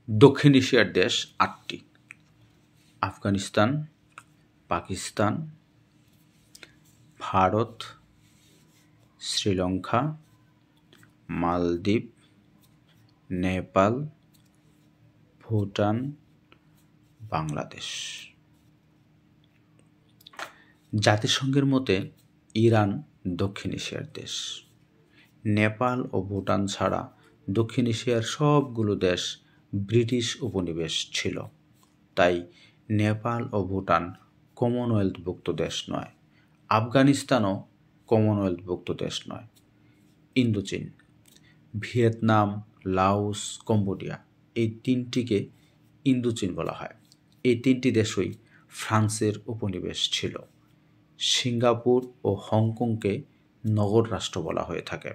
দক্ষিণ এশিয়ার দেশ ৮টি: আফগানিস্তান, পাকিস্তান, ভারত, শ্রীলঙ্কা, মালদ্বীপ, নেপাল, ভুটান, বাংলাদেশ। জাতিসংঘের মতে ইরান দক্ষিণ এশিয়ার দেশ। নেপাল ও ভুটান ছাড়া দক্ষিণ এশিয়ার সবগুলো দেশ ব্রিটিশ উপনিবেশ ছিল, তাই নেপাল ও ভুটান কমনওয়েলথভুক্ত দেশ নয়। আফগানিস্তানও কমনওয়েলথভুক্ত দেশ নয়। ইন্দোচীন, ভিয়েতনাম, লাওস, কম্বোডিয়া, এই তিনটিকে ইন্দোচীন বলা হয়। এই তিনটি দেশই ফ্রান্সের উপনিবেশ ছিল। সিঙ্গাপুর ও হংকংকে নগর রাষ্ট্র বলা হয়ে থাকে।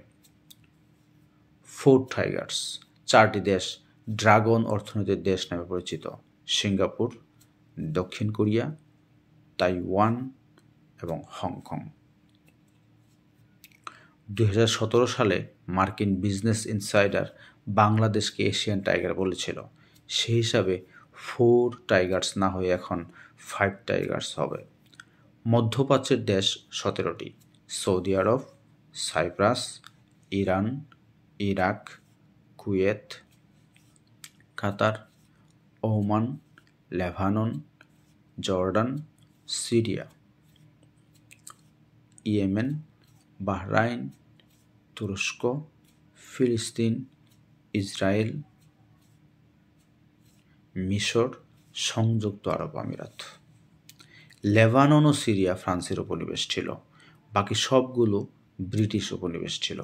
ফোর টাইগার্স, 4টি দেশ ড্রাগন অর্থনীতির দেশ নামে পরিচিত: সিঙ্গাপুর, দক্ষিণ কোরিয়া, তাইওয়ান এবং হংকং। 2017 সালে মার্কিন বিজনেস ইনসাইডার বাংলাদেশকে এশিয়ান টাইগার বলেছিল। সেই হিসাবে 4 টাইগার্স না হয়ে এখন 5 টাইগার্স হবে। মধ্যপ্রাচ্যের দেশ 17টি: Saudi Arab, Cyprus, Iran, Iraq, Kuwait, Qatar, Oman, Lebanon, Jordan, Syria, Yemen, Bahrain, তুরস্ক, ফিলিস্তিন, ইসরায়েল, মিশর, সংযুক্ত আরব আমিরাত। লেবানন ও সিরিয়া ফ্রান্সের উপনিবেশ ছিল, বাকি সবগুলো ব্রিটিশ উপনিবেশ ছিল।